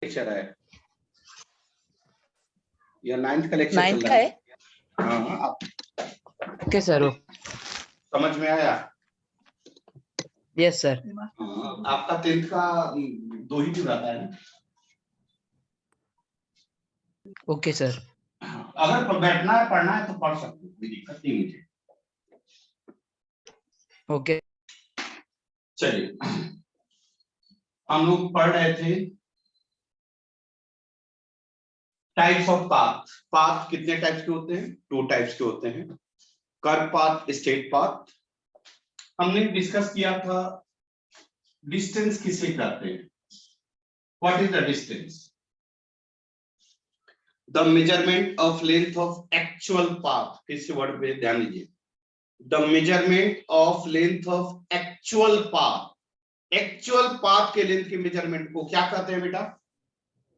Lecture है या 9th का लेक्चर 9th का है। हाँ, ओके सर, समझ में आया? Yes sir. आपका 10th का 2 ही दिन रहता है ना? Okay sir. अगर बैठना है पढ़ना है तो पढ़ सकते हो, कोई दिक्कत नहीं मुझे। ओके चलिए, हम लोग पढ़ रहे थे टाइप्स ऑफ पाथ। पाथ कितने टाइप्स के होते हैं? 2 टाइप्स के होते हैं, कर्व पाथ, स्ट्रेट पाथ। हमने डिस्कस किया था डिस्टेंस किसे कहते हैं, what is the distance, the measurement of length of actual path. किस वर्ड पे ध्यान दीजिए, the measurement of length of actual path. Actual path के लेंथ के मेजरमेंट को क्या कहते हैं बेटा?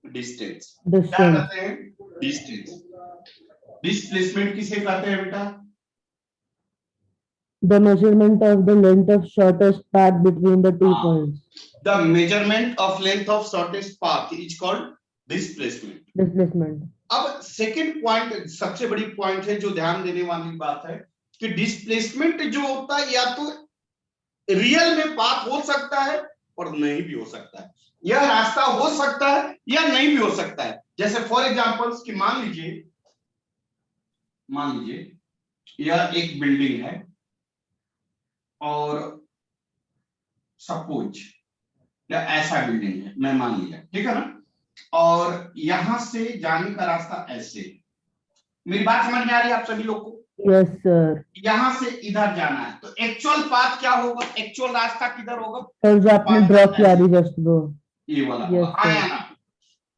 डिस्टेंस। क्या कहते हैं? डिस्टेंस। डिस्प्लेसमेंट किसे कहते हैं बेटा? The measurement of the length of shortest path between the two points. The measurement of length of shortest path is called displacement. Displacement. अब सेकंड पॉइंट, सबसे बड़ी पॉइंट है जो ध्यान देने वाली बात है कि डिस्प्लेसमेंट जो होता है या तो रियल में पाथ हो सकता है और नहीं भी हो सकता है, यह रास्ता हो सकता है या नहीं भी हो सकता है। जैसे फॉर एग्जांपल्स कि मान लीजिए यह एक बिल्डिंग है और सपोज या ऐसा बिल्डिंग है, मैं मान लिया, ठीक है ना, और यहां से जाने का रास्ता ऐसे। मेरी बात समझ में आ रही है आप सभी लोग को? Yes sir. यहां से इधर जाना है तो एक्चुअल पाथ क्या होगा, एक्चुअल रास्ता किधर होगा? सर जो आपने ड्रॉ किया अभी जस्ट वो, ये वाला Yes, होगा, आया ना?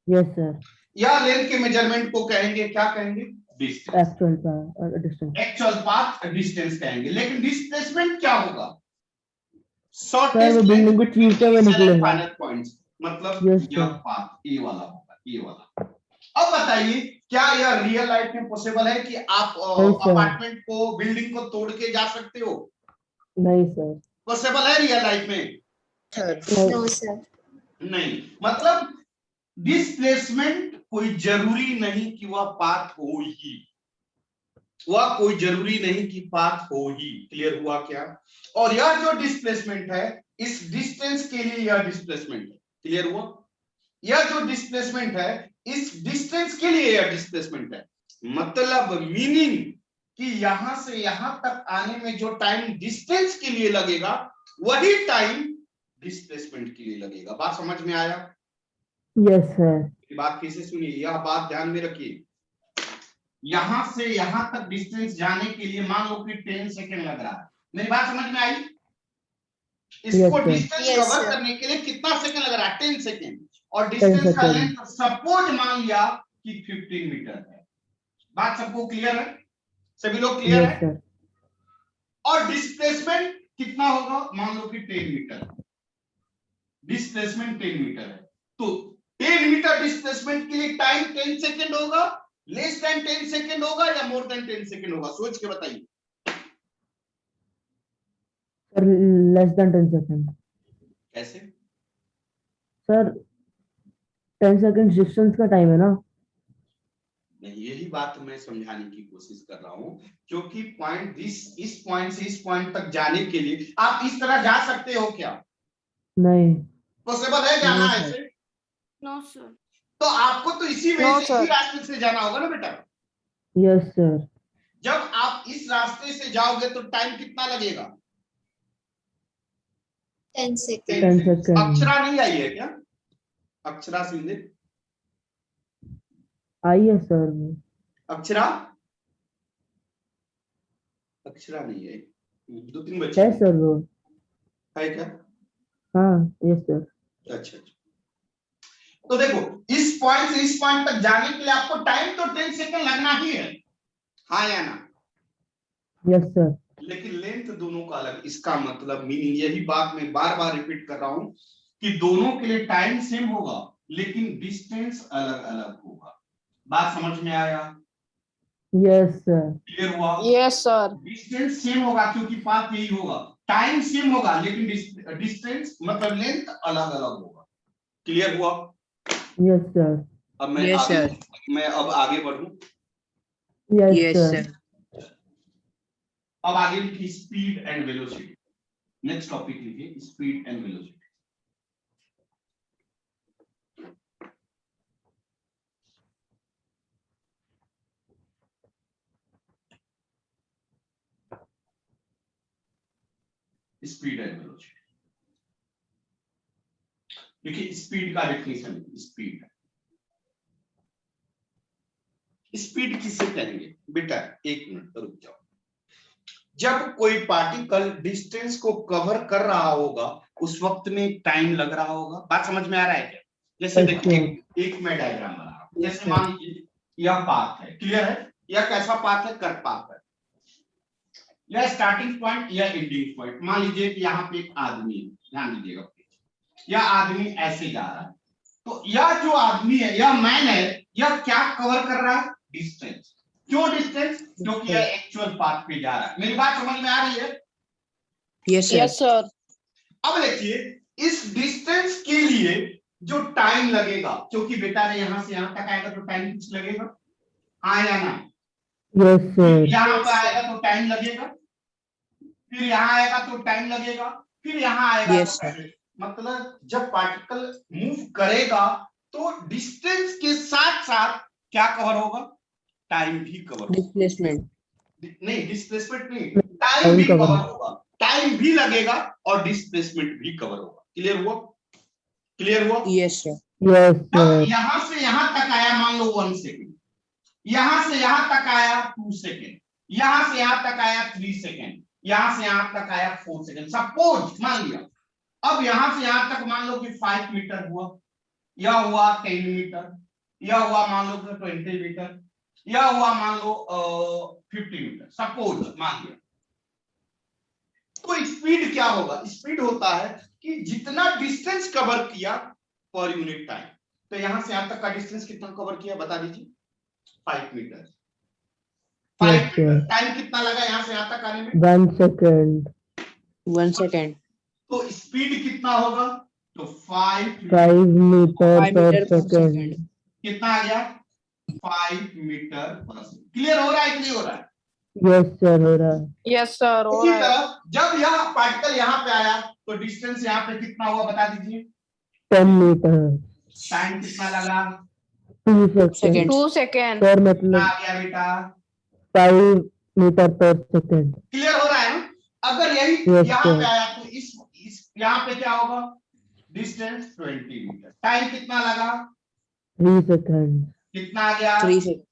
yes sir. या लेंथ के मेजरमेंट को कहेंगे, क्या कहेंगे? Distance. Actual path, distance. Actual path distance कहेंगे। लेकिन डिस्प्लेसमेंट क्या होगा? सर वो बिल्डिंग को चीरते हुए निकलेगा। फाइनल पॉइंट्स, मतलब Yes, यह sir. पाथ ये वाला होगा, ये वाला। अब बताइए क्या यह रियल लाइफ में पॉसिबल है कि आप अपार्टमेंट को, बिल्डिंग को तोड़ के जा सकते हो? नहीं सर। पॉसिबल है रियल लाइफ में? No sir. नहीं। मतलब डिस्प्लेसमेंट कोई जरूरी नहीं कि वह पाथ हो ही, वह कोई जरूरी नहीं कि पाथ हो ही। क्लियर हुआ क्या? और यह जो डिस्प्लेसमेंट है इस डिस्टेंस के लिए यह डिस्प्लेसमेंट है। क्लियर हुआ? यह जो डिस्प्लेसमेंट है इस डिस्टेंस के लिए यह डिस्प्लेसमेंट है। मतलब मीनिंग कि यहां से यहां तक आने में जो टाइम डिस्टेंस के लिए लगेगा वही टाइम डिस्प्लेसमेंट के लिए लगेगा। बात समझ में आया? Yes sir. बात कैसे सुनिए, यह बात ध्यान में रखिए। यहां से यहां तक डिस्टेंस जाने के लिए मान लो कि 10 सेकंड लग रहा है। मेरी बात समझ में आई? इसको डिस्टेंस कवर करने के लिए कितना सेकंड लग रहा है? 10 सेकंड। और डिस्टेंस का लेंथ सपोज मान लिया कि 15 मीटर है। बात सबको क्लियर है? सभी लोग क्लियर Yes है? sir. और डिस्प्लेसमेंट कितना होगा? मान लो कि 10 मीटर, डिस्प्लेसमेंट 10 मीटर है, तो 10 मीटर डिस्प्लेसमेंट के लिए टाइम 10 सेकंड होगा, लेस देन 10 सेकंड होगा या मोर देन 10 सेकंड होगा? सोच के बताइए। Sir less than 10 seconds. कैसे? Sir 10 seconds डिस्टेंस का टाइम है ना? नहीं, यही बात मैं समझाने की कोशिश कर रहा हूं, क्योंकि पॉइंट इस पॉइंट से इस पॉइंट तक जाने के लिए आप इस तरह जा सकते हो क्या? नहीं। पॉसिबल है जाना No, ऐसे? No sir. तो आपको तो इसी वे से, इसी रास्ते से जाना होगा ना बेटा। Yes sir. जब आप इस रास्ते से जाओगे तो टाइम कितना लगेगा? 10 सेकंड। 10 seconds. अक्षरा नहीं आई है क्या? अक्षरा सिंधे आई है सर। अक्षरा, अक्षरा नहीं है, 2-3 बच्चे है सर वो। है क्या? हाँ यस सर। अच्छा, तो देखो इस पॉइंट से इस पॉइंट तक जाने के लिए आपको टाइम तो 10 सेकंड लगना ही है, हाँ या ना? Yes sir. लेकिन लेंथ दोनों का अलग। इसका मतलब मीनिंग, यही बात मैं बार बार रिपीट कर रहा हूं कि दोनों के लिए टाइम सेम होगा लेकिन डिस्टेंस अलग अलग होगा। बात समझ में आया? Yes sir. क्लियर हुआ? Yes sir. डिस्टेंस सेम होगा क्योंकि पाथ यही होगा, टाइम सेम होगा लेकिन डिस्टेंस मतलब लेंथ अलग अलग होगा। क्लियर हुआ? Yes, sir. अब मैं Yes, आगे sir. मैं अब आगे बढ़ूं। Yes, Yes, sir. sir. अब आगे लिखिए speed and velocity. Next topic लिखिए speed and velocity. Speed and velocity. देखिए स्पीड का डेफिनेशन, स्पीड स्पीड किसे कहेंगे बेटा, एक मिनट रुक जाओ। जब कोई पार्टिकल डिस्टेंस को कवर कर रहा होगा उस वक्त में टाइम लग रहा होगा। बात समझ में आ रहा है क्या? जैसे देखिए एक मैं डायग्राम बना रहा हूं। जैसे मान लीजिए यह पाथ है, क्लियर है? यह कैसा पाथ है? कर्व पाथ है। यह स्टार्टिंग पॉइंट, यह एंडिंग पॉइंट। मान लीजिए कि यहाँ पे एक आदमी है, ध्यान दीजिएगा। यह आदमी ऐसे जा रहा है, तो यह जो आदमी है, यह मैन है, यह क्या कवर कर रहा है? डिस्टेंस। क्यों डिस्टेंस? क्योंकि यह एक्चुअल पाथ पे जा रहा है। मेरी बात समझ में आ रही है? Yes, sir. Yes, sir. अब देखिए इस डिस्टेंस के लिए जो टाइम लगेगा, क्योंकि बेटा ने यहां से यहां तक आएगा तो टाइम कुछ लगेगा, हाँ या ना? Yes, sir. यहां पर आएगा तो टाइम लगेगा, फिर यहां आएगा तो टाइम लगेगा, फिर यहां आएगा Yes, तो sir. टाइम। मतलब जब पार्टिकल मूव करेगा तो डिस्टेंस के साथ साथ क्या कवर होगा? टाइम भी कवर होगा। Displacement. नहीं, डिस्प्लेसमेंट नहीं, टाइम भी कवर होगा। टाइम भी लगेगा और डिस्प्लेसमेंट भी कवर होगा। क्लियर हुआ? क्लियर हुआ? Yes, sir. Yes, अब sir. यहां से यहां तक आया, मान लो 1 सेकेंड, यहां से यहां तक आया 2 सेकेंड, यहां से यहां तक आया 3 सेकेंड, यहां से यहां तक आया 4 सेकेंड। सपोज मान लिया अब यहां से यहां तक मान लो कि 5 मीटर हुआ, यह हुआ 10 मीटर, यह हुआ मान लो कि 20 मीटर, यह हुआ मान लो 50 मीटर, सपोज मान लिया। तो स्पीड क्या होगा? स्पीड होता है कि जितना डिस्टेंस कवर किया पर यूनिट टाइम। तो यहां से यहां तक का डिस्टेंस कितना कवर किया बता दीजिए? 5 मीटर। 5 मीटर। टाइम कितना लगा यहां से यहां तक आने में? 1 second. 1 second. तो स्पीड कितना होगा? तो 5 5 meter 5 per meter per second. second. कितना आ गया? 5 मीटर पर सेकंड। क्लियर हो रहा है कि नहीं हो रहा है? Yes, sir. हो रहा है. Yes, sir. हो इसी रहा है. तरह जब यह पार्टिकल यहां पे आया तो डिस्टेंस यहां पे कितना हुआ बता दीजिए? 10 meter. टाइम कितना लगा? 2 seconds. 2 seconds. Sir, कितना मतलब आ गया बेटा? 5 meter per second. क्लियर हो रहा है ना? अगर यही Yes, यहां पे sir. आया तो इस यहां पे क्या होगा? Distance 20 metre. टाइम कितना लगा? 3 seconds. कितना आ गया? 3 seconds.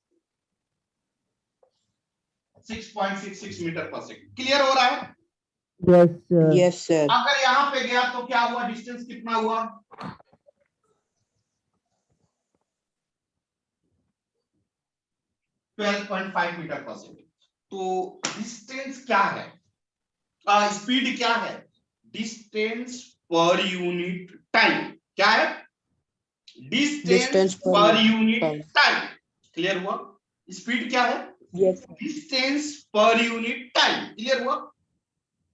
6.66 metre per second. Clear हो रहा है? Yes, sir. Yes, sir. अगर यहां पे गया तो क्या हुआ? डिस्टेंस कितना हुआ? 12.5 मीटर पर सेकंड। तो डिस्टेंस क्या है? स्पीड क्या है? Distance per unit time. क्या है? डिस्टेंस Distance per पर unit unit time. Time. Clear हुआ? स्पीड क्या है? Yes, sir. Distance per unit time. Clear हुआ?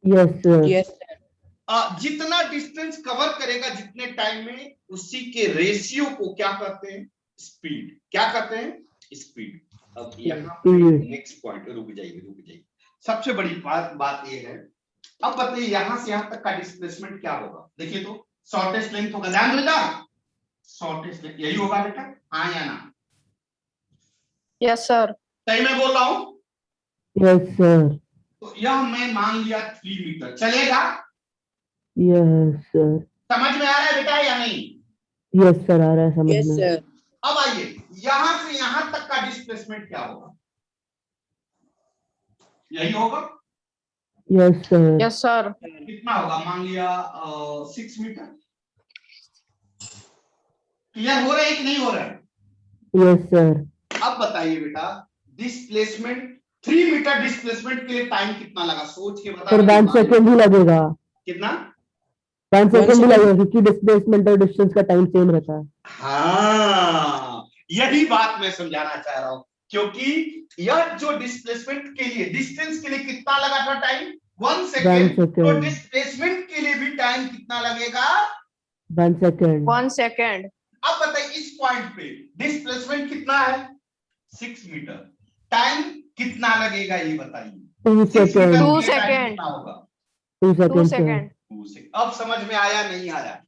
Yes, sir. Yes, sir. जितना डिस्टेंस कवर करेगा जितने टाइम में, उसी के रेशियो को क्या कहते हैं? स्पीड। क्या कहते हैं? स्पीड। अब यहाँ पे नेक्स्ट पॉइंट, रुक जाइए। सबसे बड़ी बात ये है, अब बताइए यहां से यहां तक का डिस्प्लेसमेंट क्या होगा? देखिए तो शॉर्टेस्ट लेंथ होगा, ध्यान बेटा, शॉर्टेस्ट लेंथ यही होगा बेटा, हाँ या ना? Yes, sir. सही मैं बोल रहा हूं? Yes, sir. तो यह मैं मान लिया 3 मीटर, चलेगा? Yes, sir. समझ में आ रहा है बेटा या नहीं? Yes, sir. आ रहा है समझ Yes, में. sir. अब आइए यहां से यहां तक का डिस्प्लेसमेंट क्या होगा? यही होगा? Yes, sir. Yes, sir. कितना होगा? मान लिया 6 मीटर। क्लियर हो रहा है कि नहीं हो रहा है? Yes, sir. अब बताइए बेटा, डिस्प्लेसमेंट 3 मीटर डिस्प्लेसमेंट के लिए टाइम कितना लगा? सोच के बता। सर 1 second ही लगेगा. कितना? 1 second ही second. लगेगा क्योंकि डिस्प्लेसमेंट और डिस्टेंस का टाइम सेम रहता है. हाँ, यही बात मैं समझाना चाह रहा हूं, क्योंकि यह जो डिस्प्लेसमेंट के लिए, डिस्टेंस के लिए कितना लगा था टाइम? 1 सेकेंड। तो डिस्प्लेसमेंट के लिए भी टाइम कितना लगेगा? 1 second. 1 second. अब बताइए इस पॉइंट पे डिस्प्लेसमेंट कितना है 6 मीटर, टाइम कितना लगेगा ये बताइए। 2 6 मीटर सेकेंड, 2 के लिए टाइम सेकेंड। कितना होगा 2 2 सेकेंड सर। सेकेंड। 2 सेकंड। अब समझ में आया नहीं आया।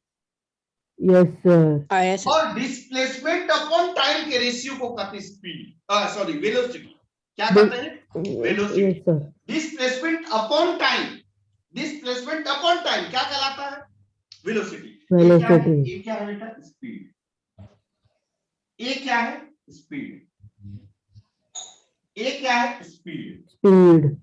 Yes sir. आया सर। और डिस्प्लेसमेंट अपॉन टाइम के रेशियो को कहते हैं स्पीड, सॉरी वेलोसिटी। क्या कहते हैं velocity. Yes sir. Displacement upon time, displacement upon time क्या कहलाता है वेलोसिटी। वेलोसिटी। ये क्या है बेटा स्पीड, ये क्या है स्पीड, ये क्या है स्पीड, स्पीड।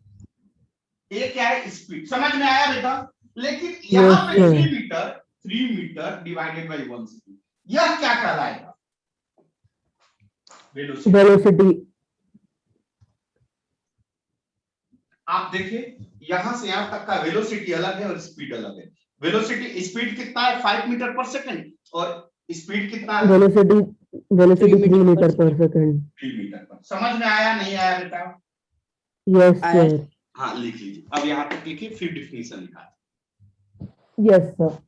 ये क्या है स्पीड। समझ में आया बेटा। लेकिन यहाँ पे Yes, sir. 3 metre divided by 1 second, यह क्या कहलाएगा वेलोसिटी। वेलोसिटी। आप देखिए यहां से यहां तक का वेलोसिटी अलग है और स्पीड अलग है। वेलोसिटी स्पीड कितना है 5 मीटर पर सेकंड और स्पीड कितना है वेलोसिटी 3 मीटर मीटर पर सेकेंड। 3 मीटर पर। समझ में आया नहीं आया बेटा। यस आया। सर। हाँ लिख लीजिए, अब यहां तक लिखिए फिर डिफिनेशन लिखा। Yes sir.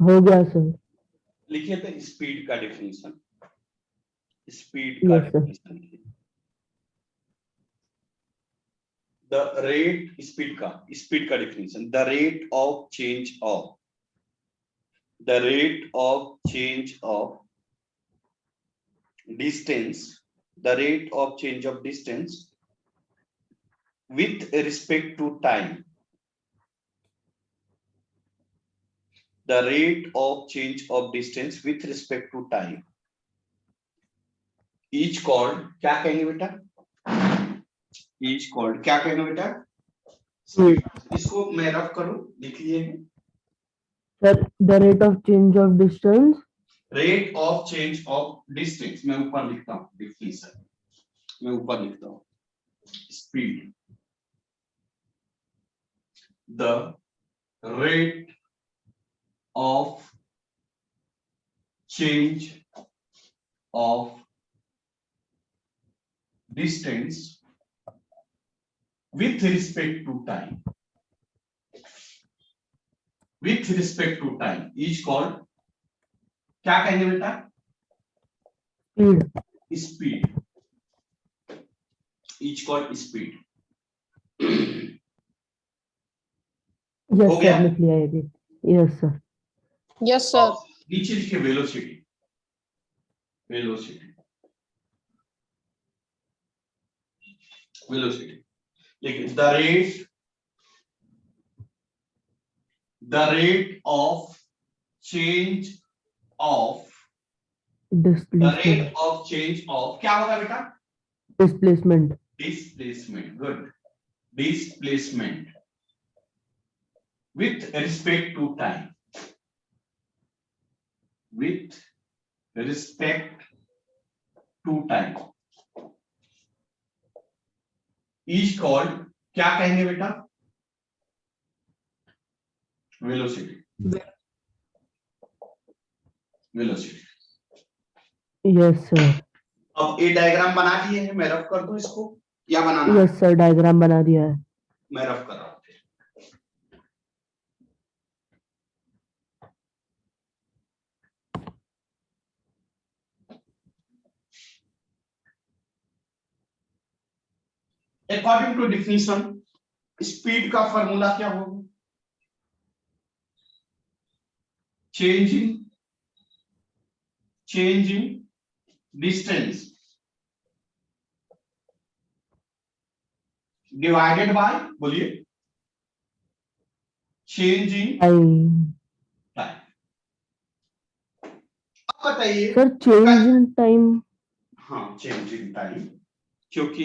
हो गया सर। लिखिए तो स्पीड का डिफिनेशन, स्पीड का Yes, sir. डिफिनेशन लिखिए। द रेट स्पीड का definition, the rate of change of, the rate of change of distance, the rate of change of distance with respect to time, the rate of change of distance with respect to time each called, क्या कहेंगे बेटा each called, क्या कहेंगे बेटा speed। इसको मैं rough करूं, लिख लिए sir the rate of change of distance. Rate of change of distance, मैं ऊपर लिखता हूं डिफिनेशन, मैं ऊपर लिखता हूं speed, the rate of change of distance with respect to time, with respect to time is called, क्या कहेंगे बेटा speed. speed, is called speed। Yes हो गया? सर लिख लिया ये भी। Yes sir. Yes sir. नीचे लिखिए वेलोसिटी, वेलोसिटी, वेलोसिटी लिखिए the rate of change of, the displacement. Rate of change of क्या होगा बेटा displacement. displacement, good, displacement with respect to time, with respect to time is called, क्या कहेंगे बेटा velocity, velocity. Yes sir. अब ये diagram बना दिए हैं, मैं रफ कर दूं इसको या बनाना है? यस सर डायग्राम बना दिया है। मैं रफ कर रहा हूं। अकॉर्डिंग टू डिफिनीशन स्पीड का फॉर्मूला क्या होगा changing distance divided by, बोलिए changing टाइम। time। अब बताइए सर चेंज इन टाइम। हाँ changing time, क्योंकि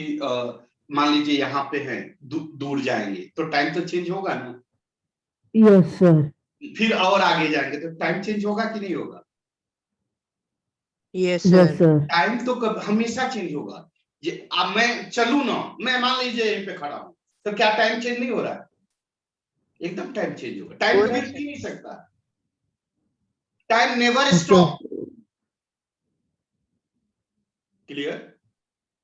मान लीजिए यहाँ पे है दूर जाएंगे तो टाइम तो चेंज होगा ना, यस सर। फिर और आगे जाएंगे तो टाइम चेंज होगा कि नहीं होगा। Yes, Yes, sir. sir. Time तो कब हमेशा चेंज होगा। ये अब मैं चलू ना, मैं मान लीजिए यहीं पे खड़ा हूं, तो क्या टाइम चेंज नहीं हो रहा है? एकदम टाइम चेंज होगा। टाइम हो कभी रहा है, रुक sir. ही नहीं सकता। Time never Okay. Stop. Clear?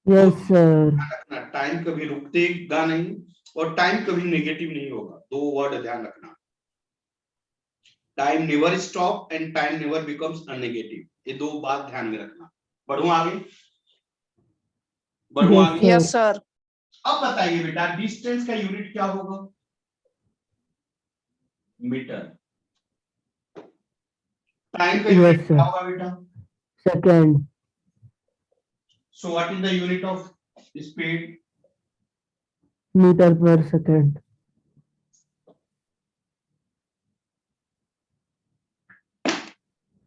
Yes, sir. रखना, टाइम कभी रुकतेगा नहीं और टाइम कभी नेगेटिव नहीं होगा। दो वर्ड ध्यान रखना, time never stop and time never becomes a negative. ये दो बात ध्यान में रखना। बढ़ू आगे, बढ़ू Yes, आगे। Yes, sir. sir. अब बताइए बेटा, डिस्टेंस का यूनिट क्या होगा? मीटर। टाइम का Yes, यूनिट क्या sir. होगा बेटा? Second. So what is the unit of speed? Meter per second.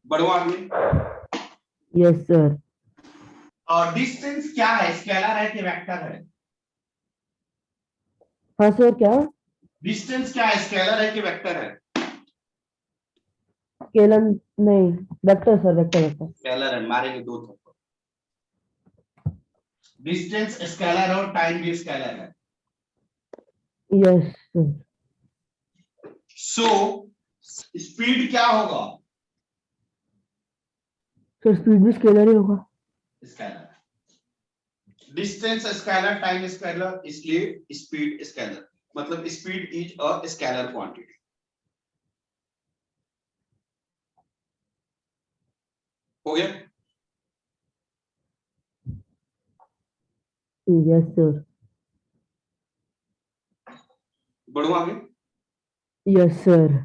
बढ़ो आगे। Yes, sir. और डिस्टेंस क्या है? स्केलर है कि वेक्टर है? हाँ सर, क्या? डिस्टेंस क्या है? स्केलर है कि वेक्टर है? स्केलर नहीं, vector sir, vector vector. Scalar है, मारेंगे दो थप्पड़। डिस्टेंस स्केलर है और टाइम भी स्केलर है। Yes sir. सो स्पीड क्या होगा? सर स्पीड भी स्केलर ही होगा। Scalar. Distance scalar, time scalar, इसलिए स्पीड स्केलर। मतलब speed is a scalar quantity. हो गया? Yes sir. बढ़ो आगे। Yes sir.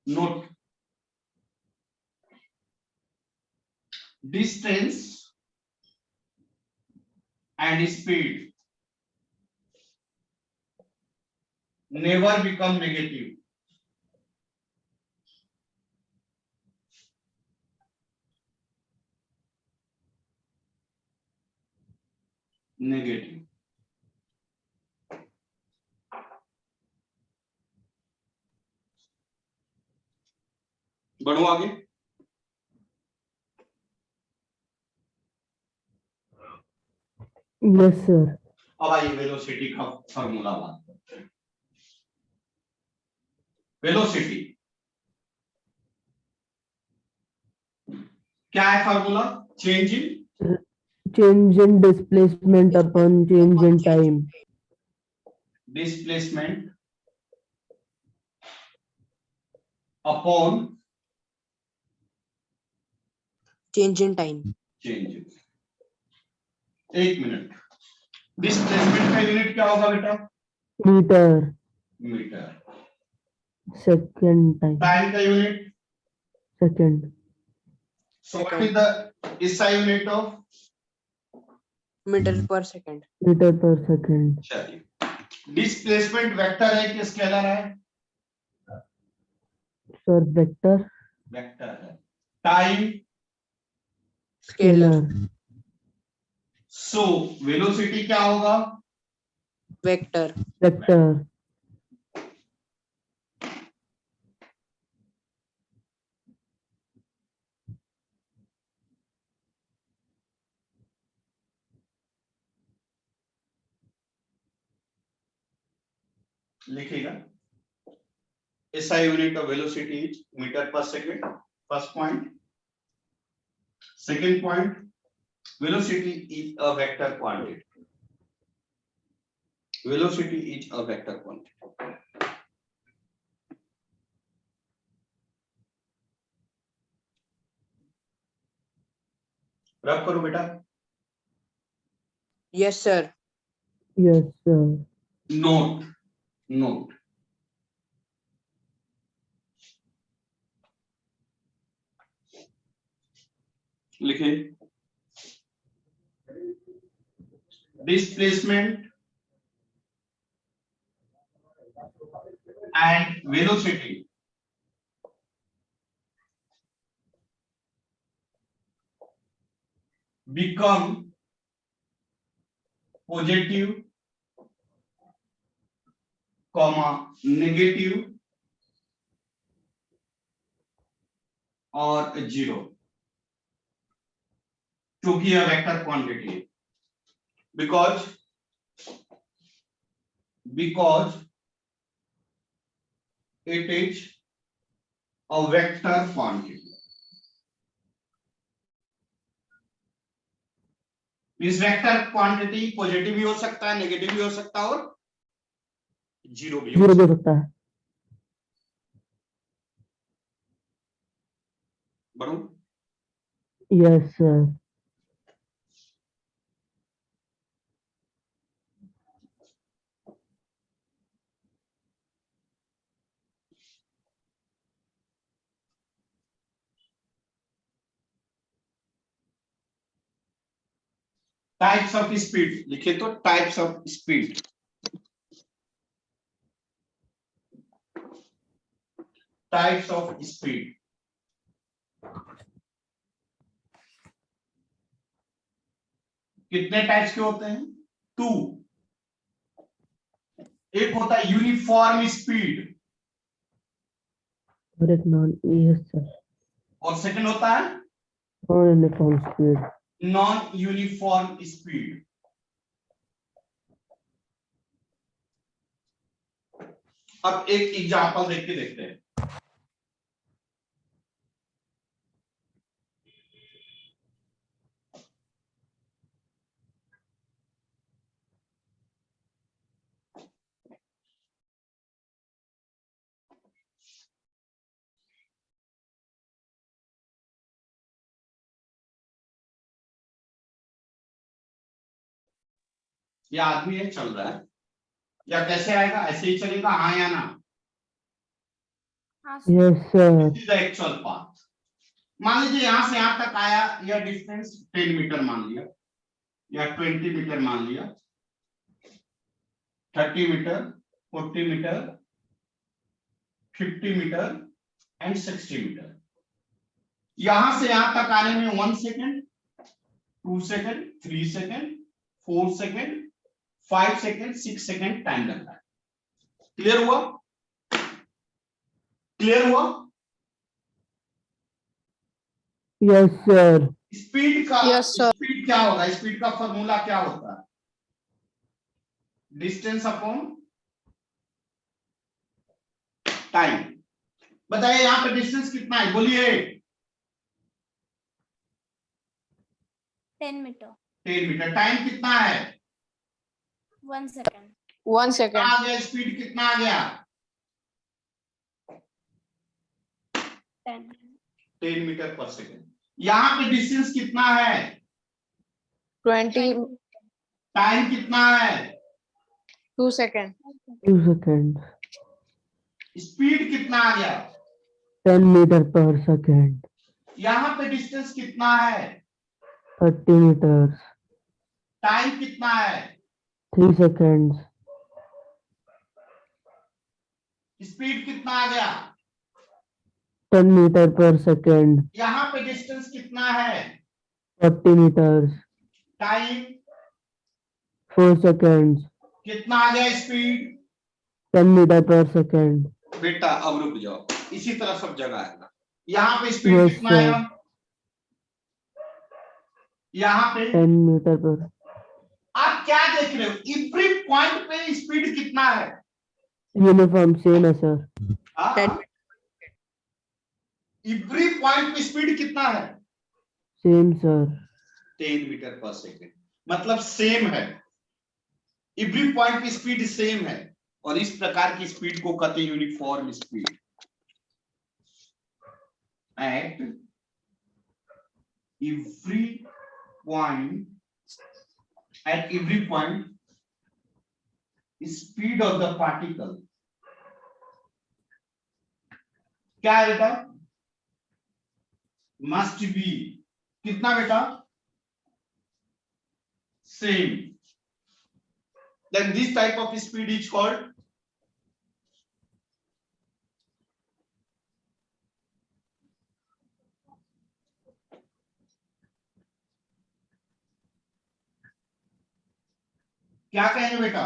Note, distance and speed never become negative. Negative. बढ़ो आगे। Yes sir. अब आइए वेलोसिटी का फॉर्मूला बात करते हैं। वेलोसिटी क्या है? Formula change in change in displacement upon change in time. Displacement upon Change in time. Change. एक मिनट, डिस्प्लेसमेंट का यूनिट क्या होगा बेटा? Metre. Metre. Second time. Time का unit? Second. So what is the इसका unit of? Meter per second. Metre per second. चलिए, displacement vector है कि स्केलर है? Sir vector. वेक्टर है। Time? Scalar. Scalar. So velocity क्या होगा? Vector. वेक्टर। लिखेगा। SI unit of velocity is meter per second. First point. Second point, velocity is a vector quantity. Velocity is a vector quantity. रब करो बेटा। Yes, sir. Yes sir. Note, note, लिखिए। Displacement and velocity become positive comma negative और 0, क्योंकि यह vector quantity है, because it is a vector quantity. इस vector quantity positive भी हो सकता है, नेगेटिव भी हो सकता है और जीरो भी हो जीरो सकता हो सकता है। है। बढ़ू yes sir. Types of speed लिखे तो types of speed, types of speed. कितने टाइप्स के होते हैं? 2। एक होता है यूनिफॉर्म स्पीड और एक नॉन, यस सर, और सेकंड होता है non uniform speed. Non uniform speed. अब एक एग्जांपल देख के देखते हैं। ये आदमी है चल रहा है, या कैसे आएगा? ऐसे ही चलेगा, हाँ या ना? Yes sir. This is the actual path. मान लीजिए यहां से यहां तक आया, यह डिस्टेंस 10 मीटर मान लिया, या 20 मीटर मान लिया, 30 metre, 40 metre, 50 metre and 60 metre. यहां से यहां तक आने में 1 second, 2 second, 3 second, 4 second, 5 second, 6 second time लगता है। क्लियर हुआ? क्लियर हुआ? Yes sir. स्पीड का Yes, sir. स्पीड क्या होगा? स्पीड का फॉर्मूला क्या होता है? Distance upon time. बताइए यहां पे डिस्टेंस कितना है? बोलिए। 10 मीटर 10 मीटर। टाइम कितना है? 1 सेकेंड 1 कितना second. आ गया? स्पीड कितना आ गया? 10 10 मीटर पर सेकेंड। यहां पे डिस्टेंस कितना है? 22 टाइम कितना है? second. 2 सेकेंड। स्पीड कितना आ गया? 10 मीटर पर सेकेंड। यहां पे डिस्टेंस कितना है? 30 मीटर्स। टाइम कितना है? 3 सेकेंड्स। स्पीड कितना आ गया? 10 मीटर पर सेकेंड। यहां पे डिस्टेंस कितना है? 40 मीटर्स। Time 4 seconds. कितना आ गया? स्पीड 10 मीटर पर सेकेंड। बेटा अब रुक जाओ, इसी तरह सब जगह आएगा। यहाँ पे स्पीड Yes, कितना sir. आएगा? यहाँ पे 10 मीटर पर। आप क्या देख रहे हो? एवरी पॉइंट पे स्पीड कितना है? यूनिफॉर्म सेम है सर। एवरी पॉइंट पे स्पीड कितना है? Same sir. 10 मीटर पर सेकेंड, मतलब सेम है। एवरी पॉइंट पे स्पीड सेम है, और इस प्रकार की स्पीड को कहते हैं uniform speed. Eight every point, at every point, speed of the particle क्या है बेटा? must be कितना बेटा? same. Then this type of speed is called क्या कहेंगे बेटा?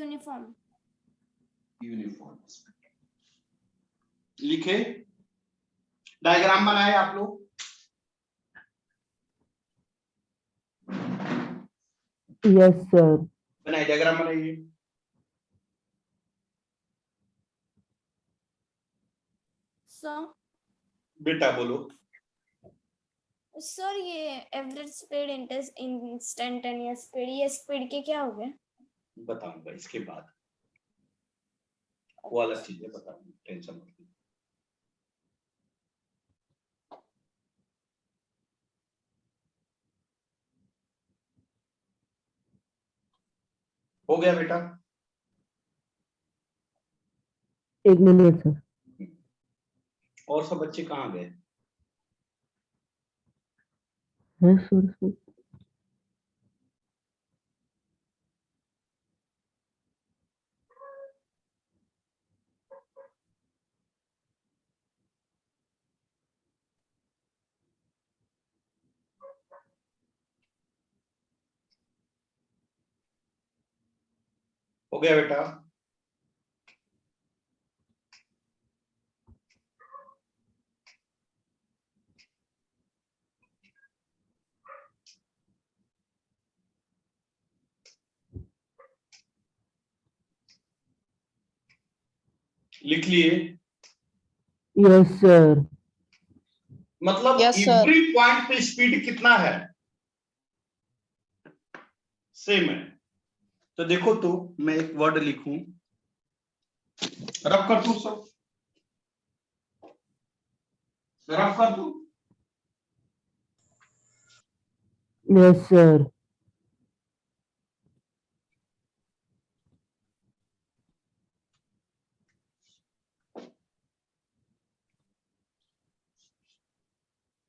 यूनिफॉर्म. Uniform speed. लिखे, डायग्राम बनाए आप लोग. Yes, sir. बनाए, डायग्राम बनाइए. सर बेटा बोलो. सर ये एवरेज स्पीड, इंस्टेंटेनियस स्पीड, ये स्पीड के क्या हो गए? बताऊंगा इसके बाद, वो अलग चीजें बताऊंगा, टेंशन मत लीजिए. हो गया बेटा? 1 मिनट सर. और सब बच्चे कहाँ गए? है सर. हो गया बेटा? लिख लिए? Yes, sir. मतलब Yes, sir. एवरी पॉइंट पे स्पीड कितना है? सेम है. तो देखो, तो मैं एक वर्ड लिखूं, रफ कर दूं सब, रफ कर दूं. Yes, sir.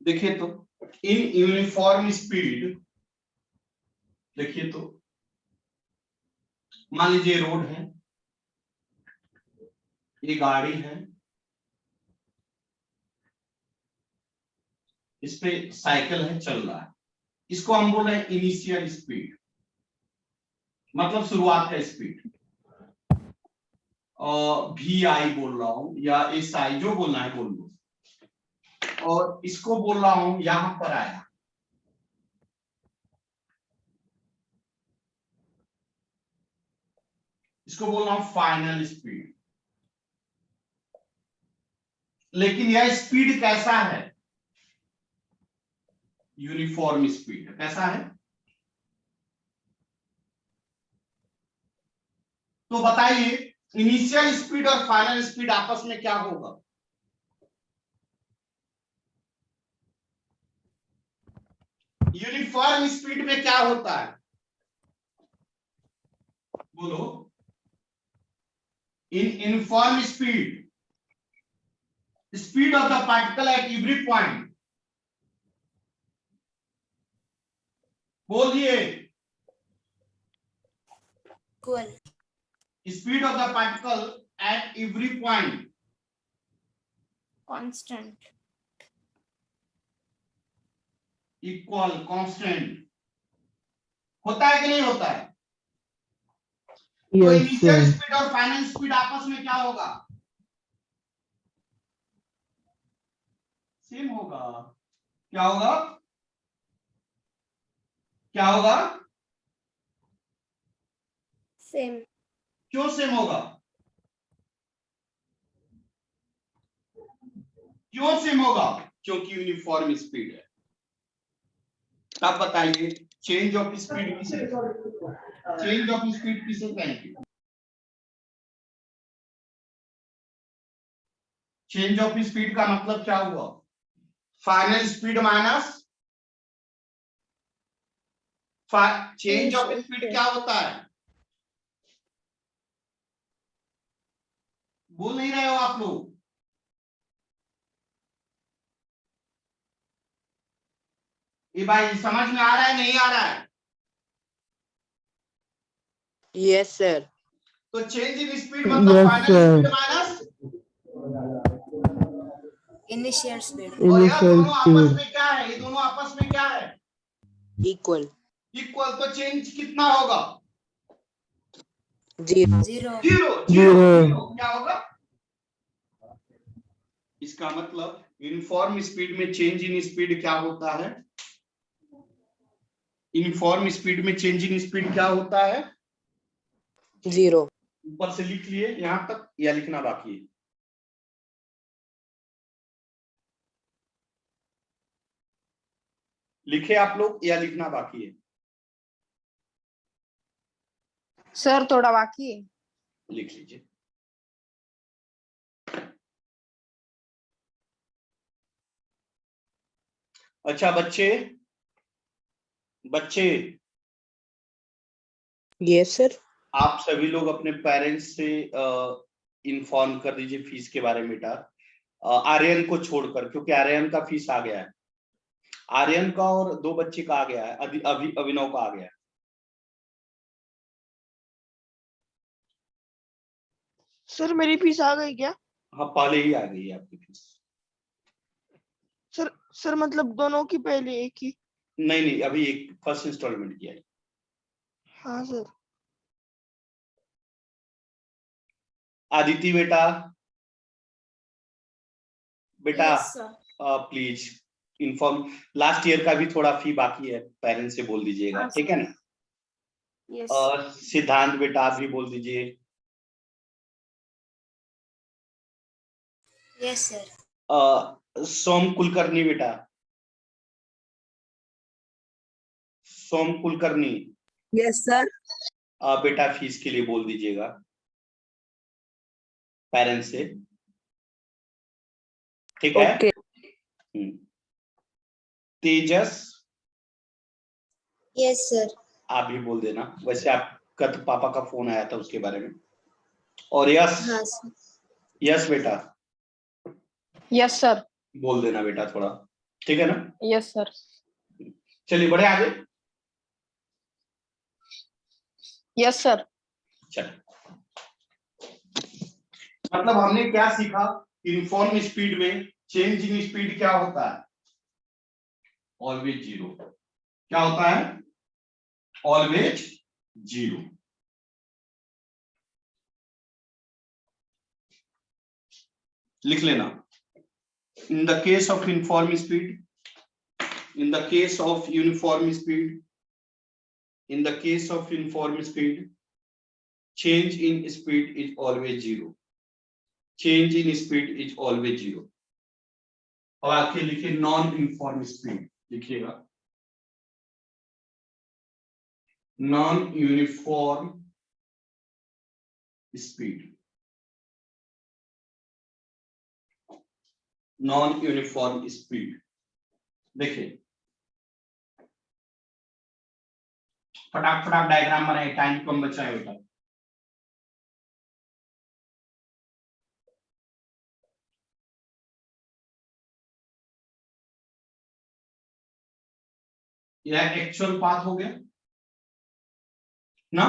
देखिए तो, इन यूनिफॉर्म स्पीड, देखिए तो, मान लीजिए रोड है, ये गाड़ी है, इस पे साइकिल है, चल रहा है. इसको हम बोल रहे हैं इनिशियल स्पीड, मतलब शुरुआत का स्पीड. वी आई बोल रहा हूं या एस आई, जो बोलना है बोल लो. और इसको बोल रहा हूं यहां पर आया, इसको बोल रहा हूं फाइनल स्पीड. लेकिन यह स्पीड कैसा है? Uniform speed. कैसा है? तो बताइए, इनिशियल स्पीड और फाइनल स्पीड आपस में क्या होगा? यूनिफॉर्म स्पीड में क्या होता है? बोलो. In uniform speed, speed of the particle at every point. बोलिए. Equal. Speed of the particle at every point. Constant. Equal, constant. होता है कि नहीं होता है? तो Yes, इनिशियल sir. स्पीड और फाइनल स्पीड आपस में क्या होगा? सेम होगा. क्या होगा? क्या होगा? सेम. क्यों सेम होगा? क्यों सेम होगा? क्योंकि यूनिफॉर्म स्पीड है. अब बताइए, चेंज ऑफ स्पीड किसे, चेंज ऑफ स्पीड किसे कहेंगे? चेंज ऑफ स्पीड का मतलब क्या हुआ? Final speed minus change of speed क्या होता है? बोल नहीं रहे हो आप लोग? ये भाई समझ में आ रहा है नहीं आ रहा है? Yes, sir. तो चेंज इन स्पीड मतलब Yes, final sir. Speed minus, initial speed. और यह Initial दोनों आपस speed. में क्या है? ये दोनों आपस में क्या है? Equal. इक्वल. तो चेंज कितना होगा? zero, Zero. Zero zero Zero. Zero क्या होगा? इसका मतलब यूनिफॉर्म स्पीड में चेंज इन स्पीड क्या होता है? यूनिफॉर्म स्पीड में चेंज इन स्पीड क्या होता है? zero, ऊपर से लिख लिए यहां तक या लिखना बाकी है? लिखे आप लोग या लिखना बाकी है? सर थोड़ा बाकी है. लिख लीजिए। अच्छा बच्चे बच्चे yes sir, आप सभी लोग अपने पेरेंट्स से इन्फॉर्म कर दीजिए फीस के बारे में बेटा। आर्यन को छोड़कर, क्योंकि आर्यन का फीस आ गया है। आर्यन का और 2 बच्चे का आ गया है, अभी अभिनव का आ गया है। सर मेरी फीस आ गई क्या? हाँ पहले ही आ गई है आपकी फीस। सर मतलब दोनों की पहले एक ही? नहीं नहीं, अभी एक फर्स्ट इंस्टॉलमेंट किया है। हाँ सर। आदिति बेटा बेटा Yes, sir. Please inform, last year का भी थोड़ा फी बाकी है, पेरेंट्स से बोल दीजिएगा, हाँ, ठीक है ना? Yes. सिद्धांत बेटा आप भी बोल दीजिए। Yes, sir. सोम कुलकर्णी बेटा, सोम कुलकर्णी yes sir, बेटा फीस के लिए बोल दीजिएगा पेरेंट्स से, ठीक है? okay, तेजस Yes, sir. आप भी बोल देना, वैसे आपका तो पापा का फोन आया था उसके बारे में। और यस हाँ sir. यस बेटा Yes sir. बोल देना बेटा थोड़ा, ठीक है ना? Yes sir. चलिए बढ़े आगे। Yes sir. चलिए मतलब हमने क्या सीखा? यूनिफॉर्म स्पीड में चेंज इन स्पीड क्या होता है? Always zero. क्या होता है? Always zero. लिख लेना। In the case of uniform speed, in the case of uniform speed, in the case of uniform speed, change in speed is always zero. Change in speed is always zero. अब आके लिखिए non uniform speed, लिखिएगा non uniform speed, non uniform speed. देखिए फटाक फटाक diagram बनाए, time कम बचा है बेटा। यह एक्चुअल पाथ हो गया ना?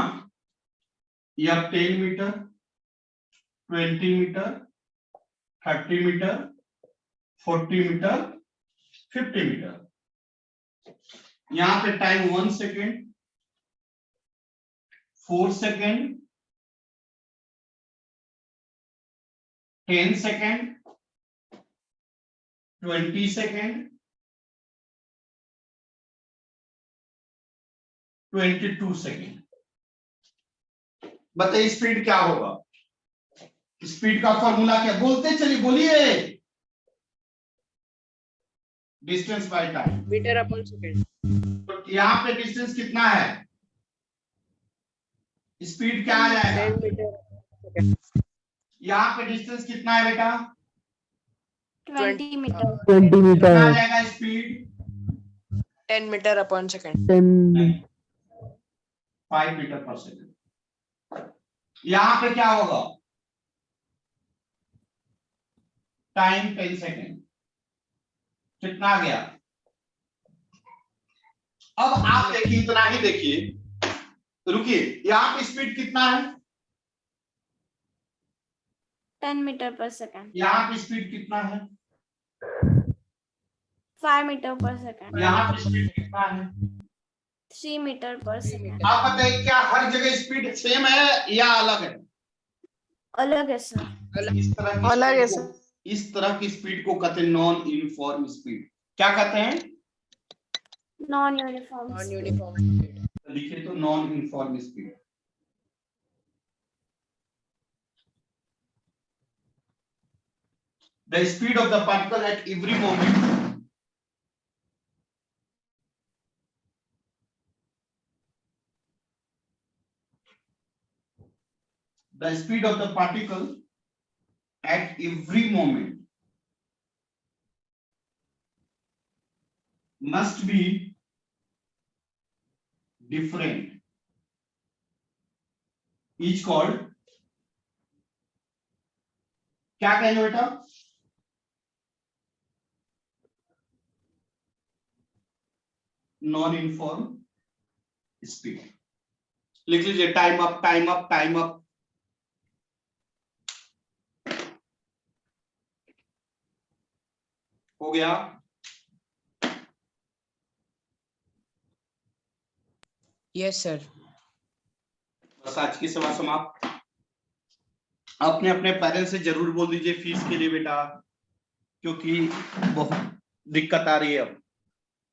यह 10 metre, 20 metre, 30 metre, 40 metre, 50 metre. यहां पे time 1 second, 4 second, 10 second, 20 second, 22 second. बताइए स्पीड क्या होगा? स्पीड का फॉर्मूला क्या? बोलते चलिए, बोलिए। Distance by time. meter upon second, तो यहाँ पे डिस्टेंस कितना है? स्पीड क्या आ 10 जाएगा? meter, यहाँ पे डिस्टेंस कितना है बेटा? 20 meter. 20 कितना आ meter, जाएगा स्पीड? 10 meter upon second, 10, 5 मीटर पर सेकेंड। यहाँ पे क्या होगा? Time 10 second. कितना आ गया? अब आप देखिए, इतना ही देखिए, रुकिए, यहाँ पे स्पीड कितना है? 10 meter per second. यहाँ पे स्पीड कितना है? 5 meter per second. यहाँ पे स्पीड कितना है? 3 meter per second. आप बताइए क्या हर जगह स्पीड सेम है या अलग है? अलग है सर. इस तरह की अलग है स्पीड को, इस तरह की स्पीड को कहते हैं नॉन यूनिफॉर्म स्पीड. क्या कहते हैं? Non uniform. Non-uniform speed. लिखिए तो non uniform speed. The speed of the particle at every moment the speed of the particle at every moment must be different. Each called क्या कहेंगे बेटा? Non uniform speed. लिख लीजिए time up time up time up. हो गया. Yes, sir. बस आज की सेवा समाप्त. अपने अपने पेरेंट्स से जरूर बोल दीजिए फीस के लिए बेटा, क्योंकि बहुत दिक्कत आ रही है. अब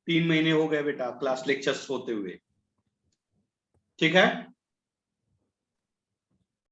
3 महीने हो गए बेटा क्लास लेक्चर्स होते हुए. ठीक है.